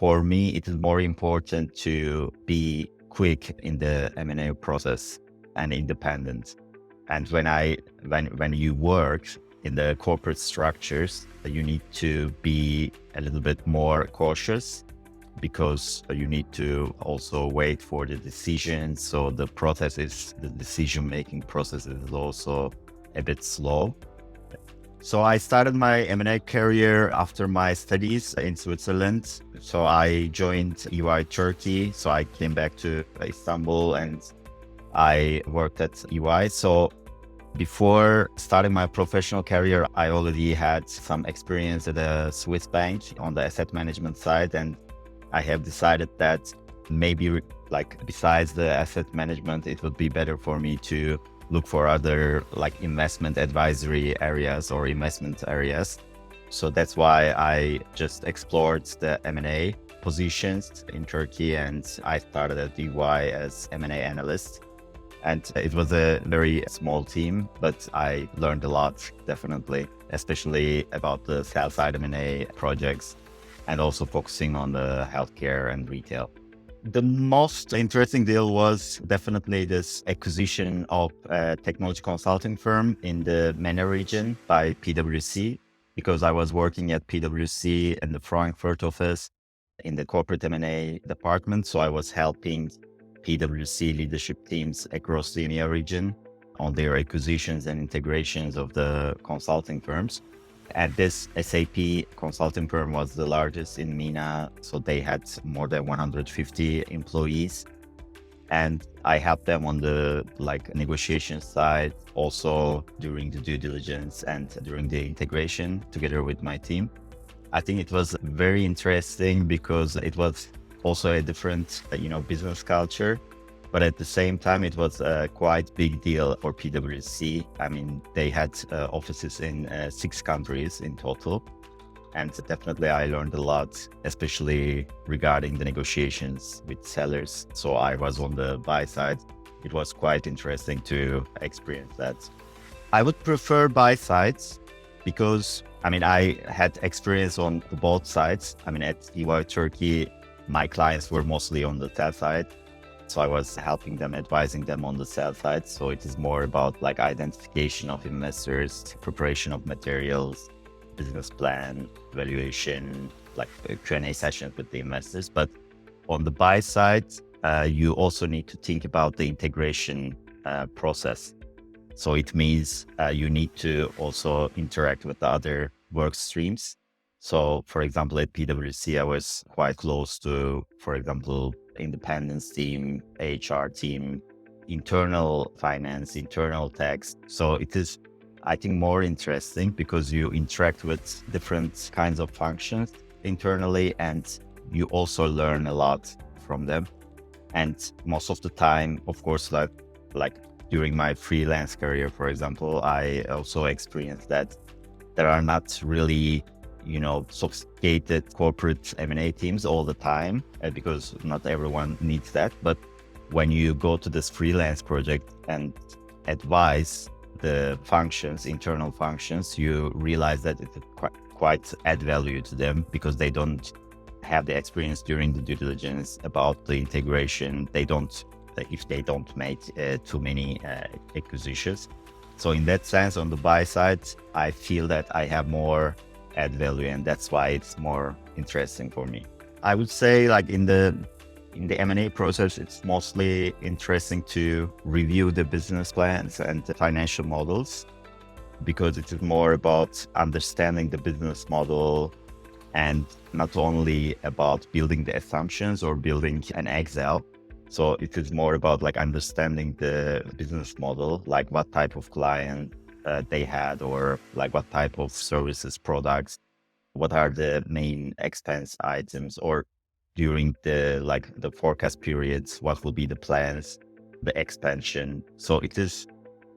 for me, it is more important to be quick in the M&A process and independent. And when you work in the corporate structures, you need to be a little bit more cautious because you need to also wait for the decisions. So the decision-making process is also a bit slow. So I started my M&A career after my studies in Switzerland. So I joined EY Turkey. So I came back to Istanbul and I worked at EY. So before starting my professional career, I already had some experience at a Swiss bank on the asset management side. And I have decided that maybe besides the asset management, it would be better for me to look for other investment advisory areas or investment areas. So that's why I just explored the M&A positions in Turkey and I started at EY as M&A analyst. And it was a very small team, but I learned a lot, definitely, especially about the sell-side M&A projects and also focusing on the healthcare and retail. The most interesting deal was definitely this acquisition of a technology consulting firm in the MENA region by PwC, because I was working at PwC in the Frankfurt office in the corporate M&A department. So I was helping PwC leadership teams across the EMEA region on their acquisitions and integrations of the consulting firms. And this SAP consulting firm was the largest in MENA. So they had more than 150 employees. And I helped them on the negotiation side, also during the due diligence and during the integration together with my team. I think it was very interesting because it was also a different, business culture. But at the same time, it was a quite big deal for PwC. I mean, they had offices in 6 countries in total. And definitely I learned a lot, especially regarding the negotiations with sellers. So I was on the buy side. It was quite interesting to experience that. I would prefer buy sides because, I had experience on both sides. At EY Turkey, my clients were mostly on the sell side. So I was helping them, advising them on the sell side. So it is more about identification of investors, preparation of materials, business plan, valuation, Q&A sessions with the investors. But on the buy side, you also need to think about the integration process. So it means you need to also interact with the other work streams. So for example, at PwC, I was quite close to, for example, independence team, HR team, internal finance, internal tax. So it is, I think, more interesting because you interact with different kinds of functions internally and you also learn a lot from them. And most of the time, of course, like during my freelance career, for example, I also experienced that there are not really sophisticated corporate M&A teams all the time because not everyone needs that. But when you go to this freelance project and advise the functions, internal functions, you realize that it quite add value to them because they don't have the experience during the due diligence about the integration. If they don't make too many acquisitions. So in that sense, on the buy side, I feel that I have more add value, and that's why it's more interesting for me. I would say in the M&A process, it's mostly interesting to review the business plans and the financial models because it is more about understanding the business model and not only about building the assumptions or building an Excel. So it is more about understanding the business model, what type of client they had or what type of services, products, what are the main expense items, or during the forecast periods, what will be the plans, the expansion. So it is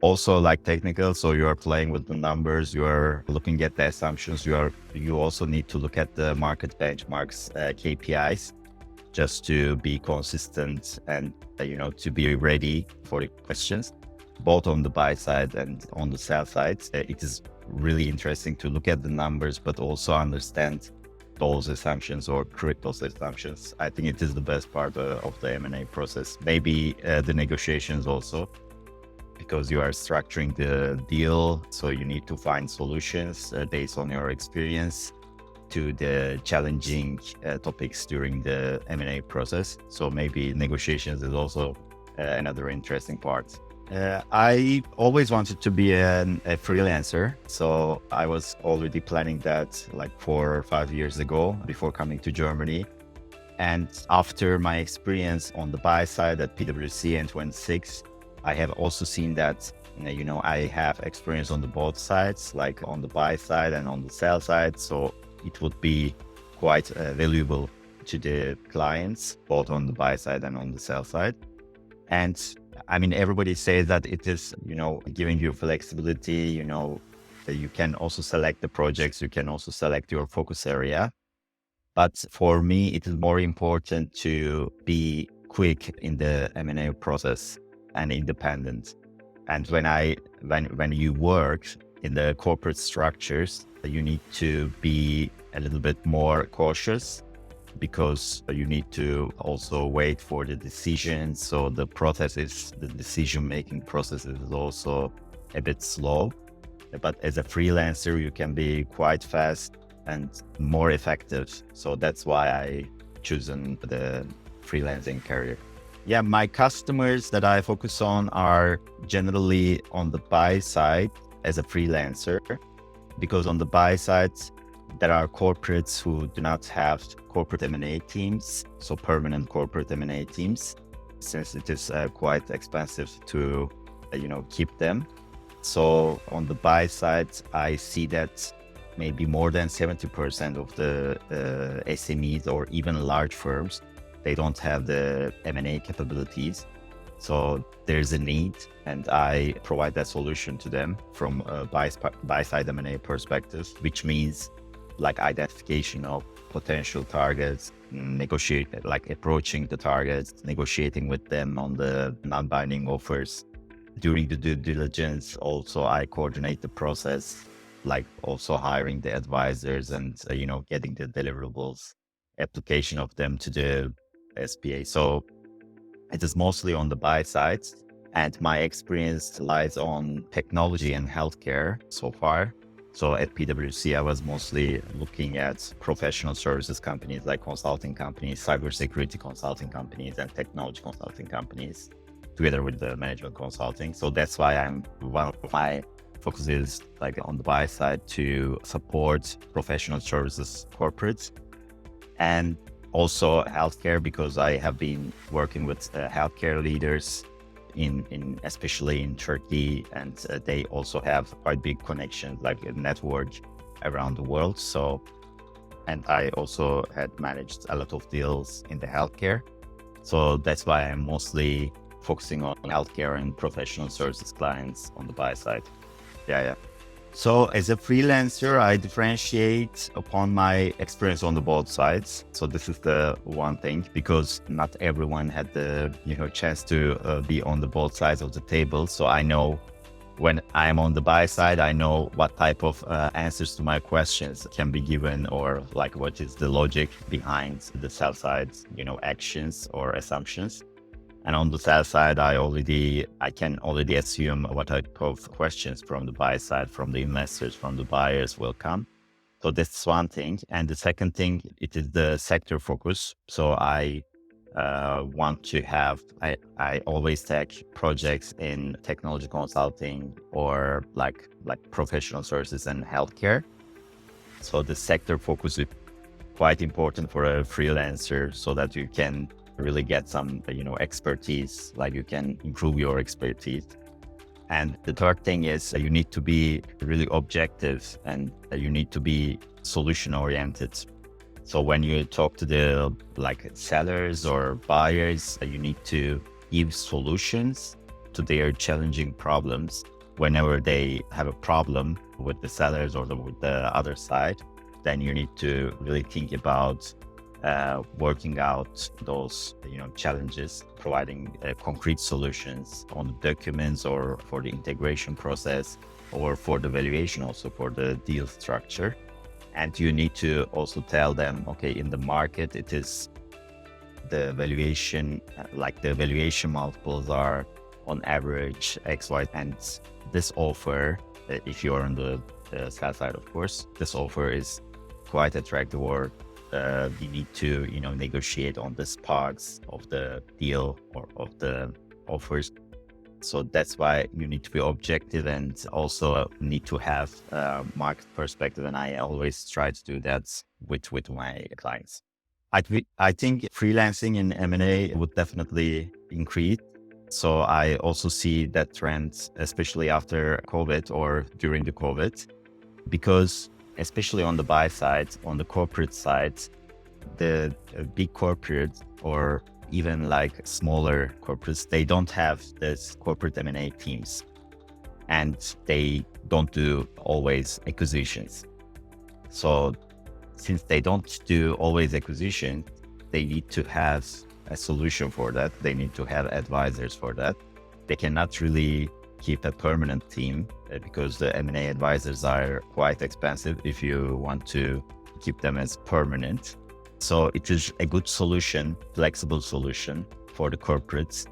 also technical. So you are playing with the numbers, you are looking at the assumptions, you also need to look at the market benchmarks, KPIs, just to be consistent and to be ready for the questions, both on the buy side and on the sell side. It is really interesting to look at the numbers, but also understand those assumptions or correct those assumptions. I think it is the best part of the M&A process. Maybe the negotiations also, because you are structuring the deal. So you need to find solutions based on your experience to the challenging topics during the M&A process. So maybe negotiations is also another interesting part. I always wanted to be a freelancer. So I was already planning that like 4 or 5 years ago before coming to Germany. And after my experience on the buy side at PwC in 26, I have also seen that, I have experience on the both sides, like on the buy side and on the sell side. So it would be quite valuable to the clients, both on the buy side and on the sell side. And I mean, everybody says that it is, giving you flexibility, that you can also select the projects, you can also select your focus area. But for me, it is more important to be quick in the M&A process and independent. And when you work in the corporate structures, you need to be a little bit more cautious, because you need to also wait for the decision. So the decision-making process is also a bit slow. But as a freelancer, you can be quite fast and more effective. So that's why I chosen the freelancing career. Yeah, my customers that I focus on are generally on the buy side as a freelancer, because on the buy side, there are corporates who do not have corporate M&A teams, so permanent corporate M&A teams, since it is quite expensive to, keep them. So on the buy side, I see that maybe more than 70% of the SMEs or even large firms, they don't have the M&A capabilities. So there's a need, and I provide that solution to them from a buy side M&A perspective, which means like identification of potential targets, approaching the targets, negotiating with them on the non-binding offers. During the due diligence, also I coordinate the process, like also hiring the advisors and, getting the deliverables, application of them to the SPA. So it is mostly on the buy side, and my experience lies on technology and healthcare so far. So at PwC, I was mostly looking at professional services companies like consulting companies, cybersecurity consulting companies, and technology consulting companies, together with the management consulting. So that's why one of my focus is like on the buy side to support professional services corporates, and also healthcare, because I have been working with healthcare leaders especially in Turkey, and they also have quite big connections, like a network around the world. So, and I also had managed a lot of deals in the healthcare. So that's why I'm mostly focusing on healthcare and professional services clients on the buy side. Yeah. So as a freelancer, I differentiate upon my experience on the both sides. So this is the one thing, because not everyone had the chance to be on the both sides of the table. So I know when I'm on the buy side, I know what type of answers to my questions can be given, or like what is the logic behind the sell side, actions or assumptions. And on the sell side, I can already assume what type of questions from the buy side, from the investors, from the buyers will come. So that's one thing. And the second thing, it is the sector focus. So I always take projects in technology consulting or like professional services and healthcare. So the sector focus is quite important for a freelancer, so that you can really get some, expertise, like you can improve your expertise. And the third thing is you need to be really objective, and you need to be solution oriented. So when you talk to the sellers or buyers, you need to give solutions to their challenging problems. Whenever they have a problem with the sellers or with the other side, then you need to really think about working out those challenges, providing concrete solutions on the documents, or for the integration process, or for the valuation, also for the deal structure. And you need to also tell them, okay, in the market, it is the valuation, like the valuation multiples are on average X, Y, and this offer, if you're on the sell side, of course, this offer is quite attractive, or you need to, negotiate on the sparks of the deal or of the offers. So that's why you need to be objective and also need to have market perspective. And I always try to do that with my clients. I think freelancing in M&A would definitely increase. So I also see that trend, especially after COVID or during the COVID, because especially on the buy side, on the corporate side, the big corporates or even like smaller corporates, they don't have this corporate M&A teams, and they don't do always acquisitions. So since they don't do always acquisition, they need to have a solution for that. They need to have advisors for that. They cannot really keep a permanent team because the M&A advisors are quite expensive if you want to keep them as permanent. So it is a good solution, flexible solution for the corporates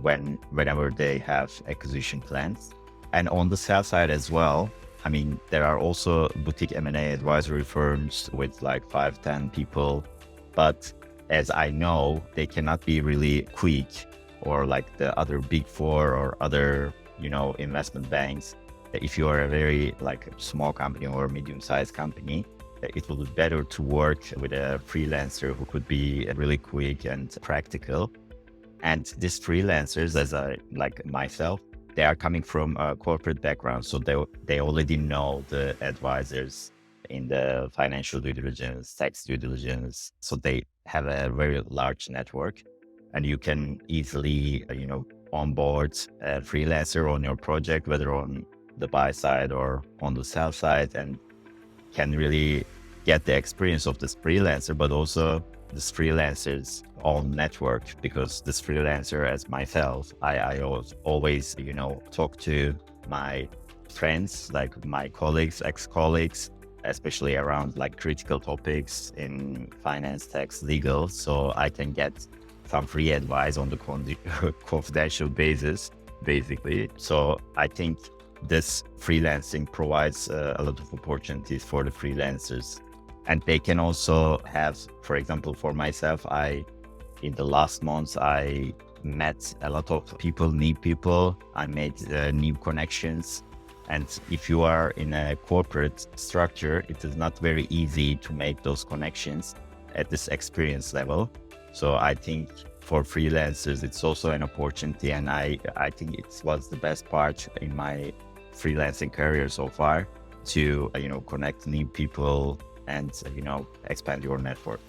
whenever they have acquisition plans. And on the sell side as well, I mean, there are also boutique M&A advisory firms with like 5-10 people, but as I know, they cannot be really quick, or like the other big four or other, investment banks. If you are a very like small company or medium-sized company, it will be better to work with a freelancer who could be really quick and practical. And these freelancers, as like myself, they are coming from a corporate background. So they already know the advisors in the financial due diligence, tax due diligence. So they have a very large network, and you can easily, onboard a freelancer on your project, whether on the buy side or on the sell side, and can really get the experience of this freelancer, but also this freelancer's own network, because this freelancer, as myself, I always, talk to my friends, like my colleagues, ex-colleagues, especially around like critical topics in finance, tax, legal. So I can get some free advice on the confidential basis, basically. So I think this freelancing provides a lot of opportunities for the freelancers. And they can also have, for example, for myself, in the last months, I met a lot of people, new people. I made new connections. And if you are in a corporate structure, it is not very easy to make those connections at this experience level. So I think for freelancers, it's also an opportunity. And I think it was the best part in my freelancing career so far to, connect new people and, expand your network.